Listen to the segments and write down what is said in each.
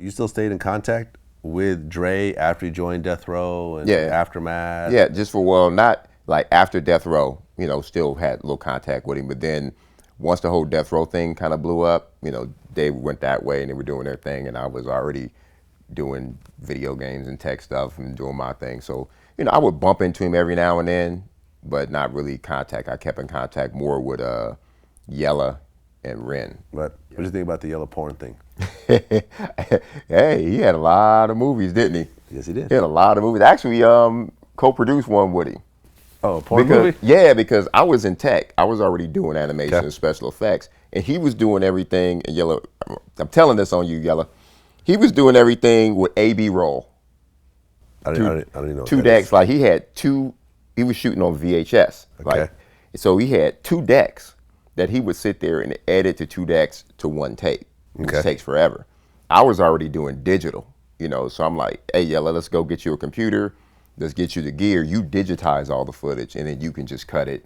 You still stayed in contact with Dre after you joined Death Row and Yeah. Aftermath? Yeah, just for, well, not like after Death Row, you know, still had a little contact with him. But then once the whole Death Row thing kind of blew up, you know, they went that way and they were doing their thing. And I was already doing video games and tech stuff and doing my thing. So, you know, I would bump into him every now and then, but not really contact. I kept in contact more with Yella and Ren. What do you think about the yellow porn thing? Hey, he had a lot of movies, didn't he? Yes, he did. He had a lot of movies. Actually, co-produced one with him. Oh, a porn movie? Yeah, because I was in tech. I was already doing animation Okay. and special effects, and he was doing everything. And Yella, I'm telling this on you, Yella. He was doing everything with A/B roll. I don't even know. Two decks. Like he had two. He was shooting on VHS. Okay. Like, so he had two decks that he would sit there and edit the two decks to one tape, which Okay. takes forever. I was already doing digital, you know. So I'm like, hey, Yella, let's go get you a computer. Let's get you the gear. You digitize all the footage, and then you can just cut it,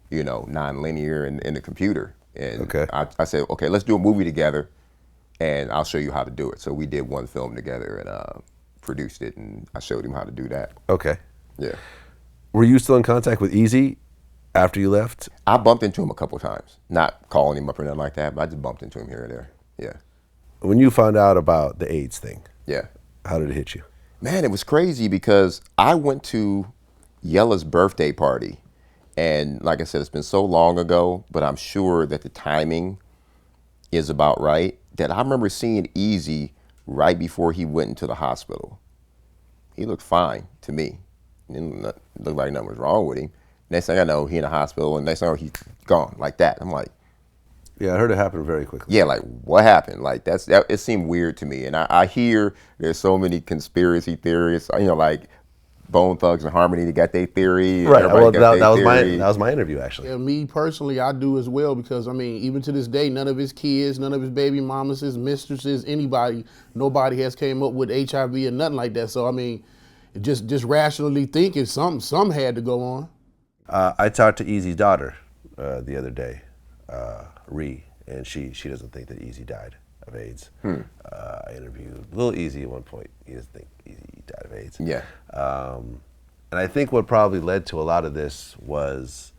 you know, non-linear in the computer. And Okay. I said, okay, let's do a movie together, and I'll show you how to do it. So we did one film together and produced it, and I showed him how to do that. Okay. Yeah. Were you still in contact with Eazy after you left? I bumped into him a couple of times. Not calling him up or nothing like that, but I just bumped into him here and there. Yeah. When you found out about the AIDS thing, Yeah. how did it hit you? Man, it was crazy because I went to Yella's birthday party. And like I said, it's been so long ago, but I'm sure that the timing is about right. That I remember seeing Eazy right before he went into the hospital. He looked fine to me. It didn't look like nothing was wrong with him. Next thing I know, he in the hospital, and next thing I know, he's gone like that. I'm like, Yeah, I heard it happen very quickly. yeah, like what happened? Like that it seemed weird to me. And I hear there's so many conspiracy theories, you know, like Bone Thugs and Harmony, they got their theory. Right. Everybody Well, got their theory. that was my interview actually. Yeah, me personally, I do as well because, I mean, even to this day, none of his kids, none of his baby mamas, his mistresses, anybody, nobody has came up with HIV or nothing like that. So, I mean, just rationally thinking, some had to go on. I talked to Eazy's daughter the other day, Ree, and she doesn't think that Eazy died of AIDS. I interviewed Lil Eazy at one point. He doesn't think Eazy died of AIDS. Yeah. And I think what probably led to a lot of this was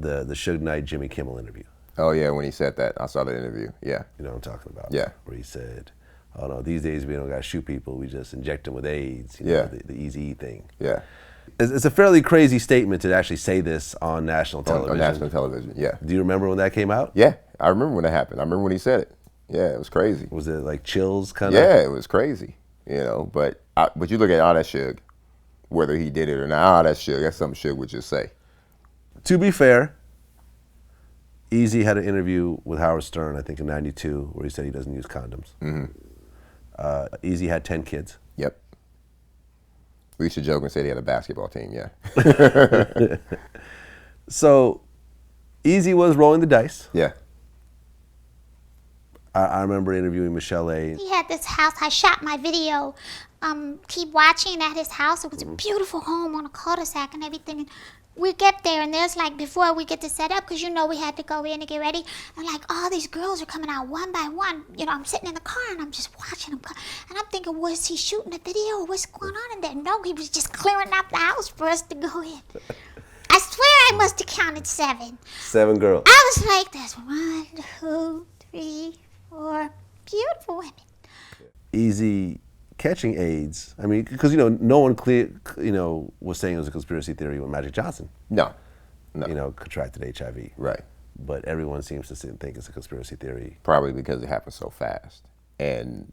the Suge Knight Jimmy Kimmel interview. Oh yeah, when he said that, I saw that interview. Yeah. You know what I'm talking about? Yeah. Where he said, "Oh no, these days we don't gotta shoot people. We just inject them with AIDS." You Yeah. know, the Eazy-E thing. Yeah. It's a fairly crazy statement to actually say this on national television. On national television. Yeah. Do you remember when that came out? Yeah. I remember when that happened. I remember when he said it. Yeah, it was crazy. Was it like chills kind of? Yeah, it was crazy. You know, but you look at all that Suge, whether he did it or not, all that Suge, that's something Suge would just say. To be fair, Eazy had an interview with Howard Stern, I think in '92, where he said he doesn't use condoms. Eazy had 10 kids. Yep. We used to joke and say he had a basketball team, yeah. So Eazy was rolling the dice. Yeah. I remember interviewing Michelle A. He had this house. I shot my video. Keep watching at his house. It was a beautiful home on a cul-de-sac and everything. And we get there, and there's like, before we get to set up, because you know we had to go in and get ready, and like all these girls are coming out one by one. You know, I'm sitting in the car and I'm just watching them come. And I'm thinking, was he shooting a video or what's going on in there? No, he was just clearing out the house for us to go in. I swear I must have counted 7. 7 girls. I was like, there's 1, 2, 3, 4 beautiful women. Eazy catching AIDS. I mean, because no one was saying it was a conspiracy theory when Magic Johnson, No. contracted HIV. Right. But everyone seems to think it's a conspiracy theory. Probably because it happened so fast. And,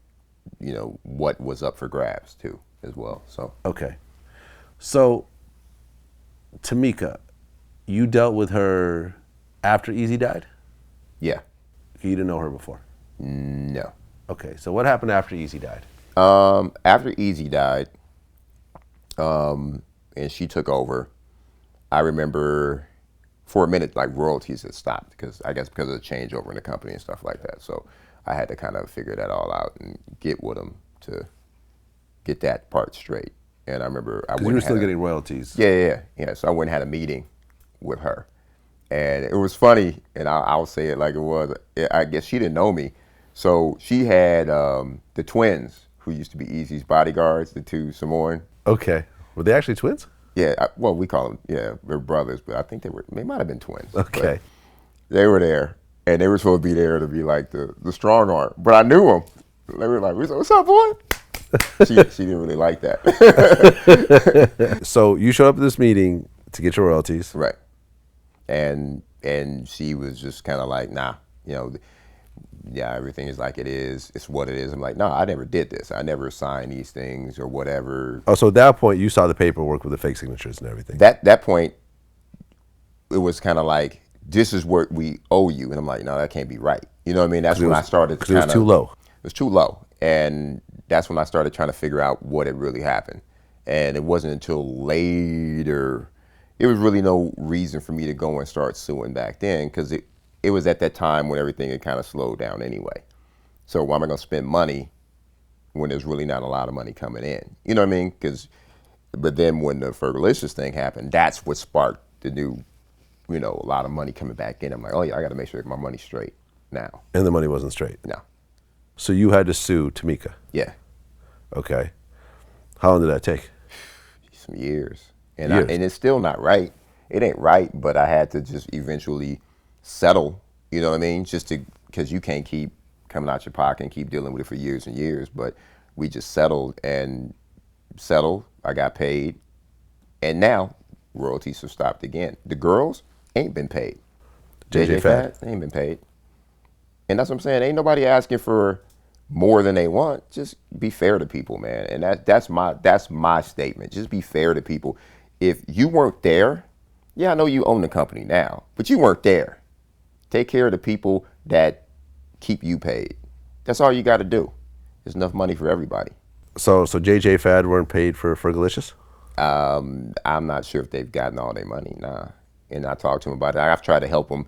what was up for grabs, too, as well. So. Okay. So, Tamika, you dealt with her after Eazy died? Yeah. You didn't know her before? No. Okay, so what happened after Eazy died? After Eazy died, and she took over, I remember for a minute, like, royalties had stopped because of the changeover in the company and stuff like that. So I had to kind of figure that all out and get with them to get that part straight. And I remember You were still getting royalties. Yeah. So I went and had a meeting with her. And it was funny, and I'll say it like it was. I guess she didn't know me, So she had the twins who used to be Eazy's bodyguards, the two Samoan. Okay. Were they actually twins? Yeah, well, we call them, yeah, they're brothers, but I think they might have been twins. Okay. But they were there, and they were supposed to be there to be like the strong arm. But I knew them. They were like, "What's up, boy?" She didn't really like that. So you showed up at this meeting to get your royalties. Right. And she was just kind of like, nah, yeah, everything is like it is. It's what it is. I'm like, no, I never did this. I never signed these things or whatever. Oh, so at that point you saw the paperwork with the fake signatures and everything. That point, it was kind of like, this is what we owe you. And I'm like, no, that can't be right. You know what I mean? That's when I started. Because it was too low. It was too low. And that's when I started trying to figure out what had really happened. And it wasn't until later, there was really no reason for me to go and start suing back then, because it was at that time when everything had kind of slowed down anyway. So why am I going to spend money when there's really not a lot of money coming in? You know what I mean? But then when the Fergalicious thing happened, that's what sparked the new, a lot of money coming back in. I'm like, oh yeah, I got to make sure my money's straight now. And the money wasn't straight. No. So you had to sue Tamika. Yeah. Okay. How long did that take? Some years. And Years. It's still not right. It ain't right, but I had to just eventually settle, you know what I mean? Because you can't keep coming out your pocket and keep dealing with it for years and years. But we just settled. I got paid. And now royalties have stopped again. The girls ain't been paid. JJ Fad ain't been paid. And that's what I'm saying. Ain't nobody asking for more than they want. Just be fair to people, man. And that's my statement. Just be fair to people. If you weren't there, yeah, I know you own the company now, but you weren't there. Take care of the people that keep you paid. That's all you got to do. There's enough money for everybody. So JJ Fad weren't paid for Fergalicious? I'm not sure if they've gotten all their money, nah. And I talked to them about it. I've tried to help them,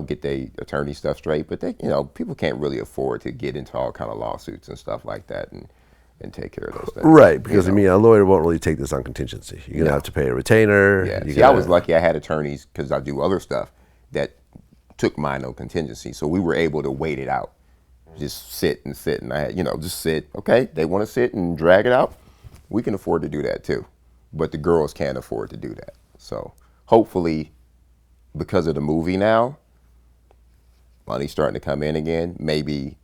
get their attorney stuff straight, but they, people can't really afford to get into all kind of lawsuits and stuff like that and take care of those things. Right, because a lawyer won't really take this on contingency. You're gonna have to pay a retainer. Yeah. I was lucky. I had attorneys, because I do other stuff, that took mine on contingency, so we were able to wait it out. Just sit, and I had, just sit. Okay, they want to sit and drag it out. We can afford to do that too, but the girls can't afford to do that. So hopefully, because of the movie now, money's starting to come in again. Maybe,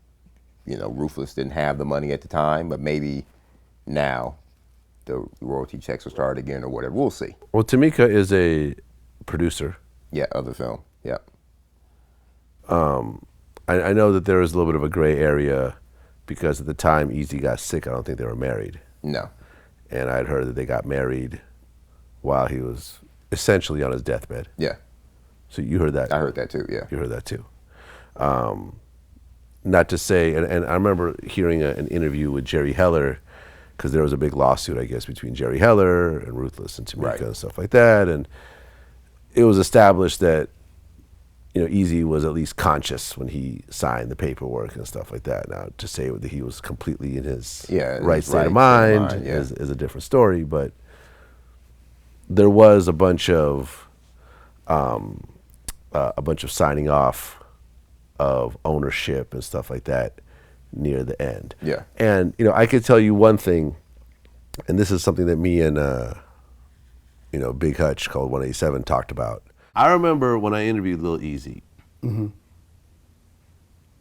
Ruthless didn't have the money at the time, but maybe now the royalty checks will start again or whatever. We'll see. Well, Tamika is a producer. Yeah, of the film. Yeah. I know that there was a little bit of a gray area because at the time Eazy got sick, I don't think they were married. No. And I'd heard that they got married while he was essentially on his deathbed. Yeah. So you heard that? I heard that too, yeah. You heard that too. Not to say, and I remember hearing an interview with Jerry Heller, because there was a big lawsuit, I guess, between Jerry Heller and Ruthless and Tamika Right. and stuff like that. And it was established that, Eazy was at least conscious when he signed the paperwork and stuff like that. Now, to say that he was completely in his right state of mind is a different story, but there was a bunch of signing off of ownership and stuff like that near the end. Yeah. And, I could tell you one thing, and this is something that me and, Big Hutch called 187 talked about. I remember when I interviewed Lil Eazy,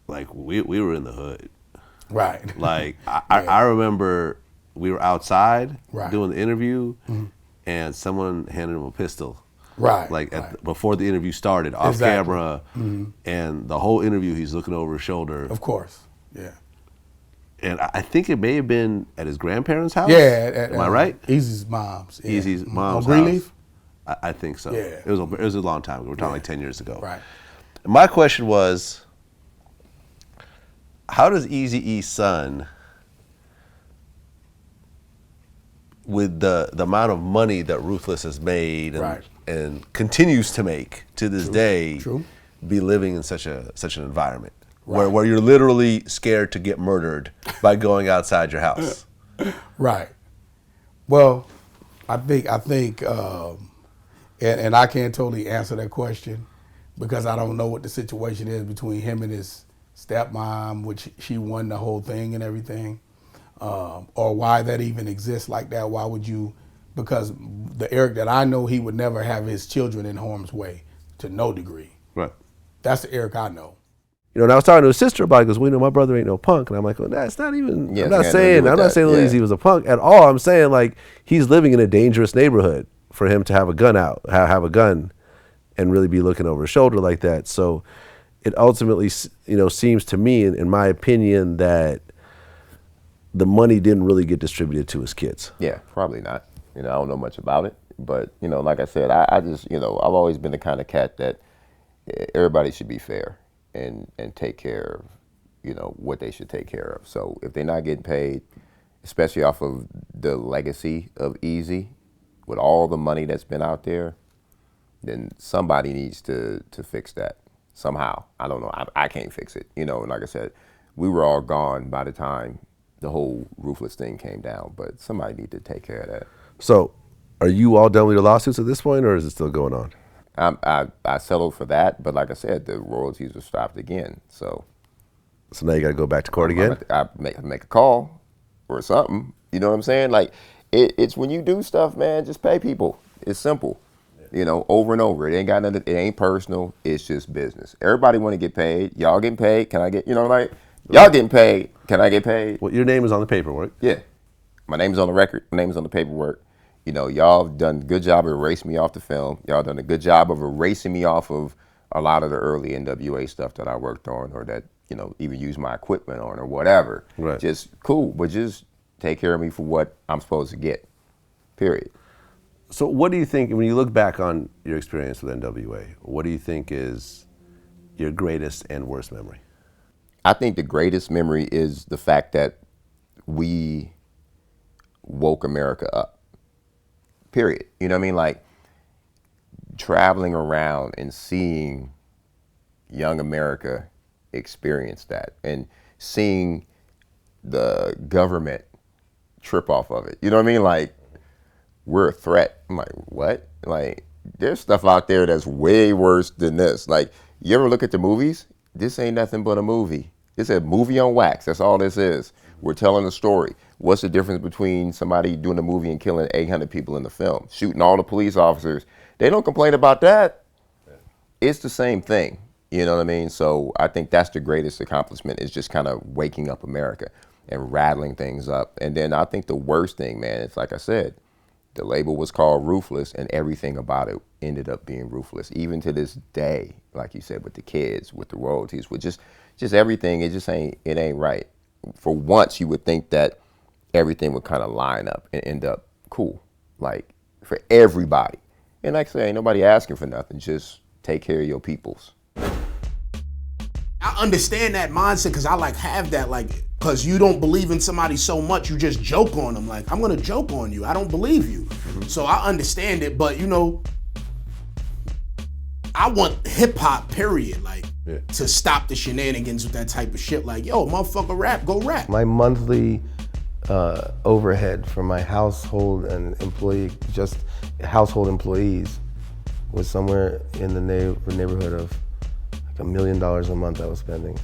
like we were in the hood. Right. Like I remember we were outside Right. doing the interview and someone handed him a pistol. Right. Like right. before the interview started, off Exactly. camera, and the whole interview he's looking over his shoulder. Of course. Yeah. And I think it may have been at his grandparents' house. Yeah. Am I right? Easy's mom's. Yeah. Eazy's mom's on Greenleaf? house. I think so. Yeah. It was a long time ago. We're talking like 10 years ago. Right. My question was, how does Eazy-E's son, with the amount of money that Ruthless has made and continues to make to this day, be living in such an environment where you're literally scared to get murdered by going outside your house? Right. Well, I think, and I can't totally answer that question because I don't know what the situation is between him and his stepmom, which she won the whole thing and everything, or why that even exists like that. Why would you? Because the Eric that I know, he would never have his children in harm's way to no degree. Right. That's the Eric I know. You know, and I was talking to his sister about it because we know my brother ain't no punk, and I'm like, well, that's not even. Yeah, I'm not it's saying nothing to do with that. Lil Eazy was a punk at all. I'm saying like he's living in a dangerous neighborhood for him to have a gun out, have a gun, and really be looking over his shoulder like that. So it ultimately, seems to me, in my opinion, that the money didn't really get distributed to his kids. Yeah, probably not. I don't know much about it, but like I said, I just I've always been the kind of cat that everybody should be fair and take care of what they should take care of. So if they're not getting paid, especially off of the legacy of Eazy, with all the money that's been out there, then somebody needs to fix that somehow. I don't know. I can't fix it. Like I said, we were all gone by the time the whole Ruthless thing came down, but somebody need to take care of that. So are you all done with your lawsuits at this point, or is it still going on? I settled for that, but like I said, the royalties were stopped again. So now you got to go back to court again? I make a call or something. You know what I'm saying? Like, it's when you do stuff, man, just pay people. It's simple. Over and over. It ain't got nothing. It ain't personal. It's just business. Everybody want to get paid. Y'all getting paid? Can I get? Y'all getting paid? Can I get paid? Well, your name is on the paperwork. Yeah, my name's on the record. My name's on the paperwork. Y'all have done a good job of erasing me off the film. Y'all done a good job of erasing me off of a lot of the early N.W.A. stuff that I worked on, or that even used my equipment on, or whatever. Right. Just cool, but just take care of me for what I'm supposed to get. Period. So what do you think, when you look back on your experience with N.W.A., what do you think is your greatest and worst memory? I think the greatest memory is the fact that we woke America up. Period. You know what I mean? Like, traveling around and seeing young America experience that, and seeing the government trip off of it. You know what I mean? Like, we're a threat. I'm like, what? Like, there's stuff out there that's way worse than this. Like, you ever look at the movies? This ain't nothing but a movie. It's a movie on wax. That's all this is. We're telling a story. What's the difference between somebody doing a movie and killing 800 people in the film? Shooting all the police officers. They don't complain about that. It's the same thing. You know what I mean? So I think that's the greatest accomplishment, is just kind of waking up America and rattling things up. And then I think the worst thing, man, it's like I said, the label was called Ruthless, and everything about it ended up being ruthless. Even to this day, like you said, with the kids, with the royalties, with just everything, it ain't right. For once, you would think that everything would kind of line up and end up cool, like, for everybody. And like I say, ain't nobody asking for nothing. Just take care of your peoples. I understand that mindset, because I have that, because you don't believe in somebody so much, you just joke on them. Like, I'm gonna joke on you. I don't believe you. So I understand it, but I want hip hop, period. To stop the shenanigans with that type of shit. Like, yo, motherfucker, rap, go rap. My monthly overhead for my household and household employees was somewhere in the neighborhood of like $1 million a month I was spending.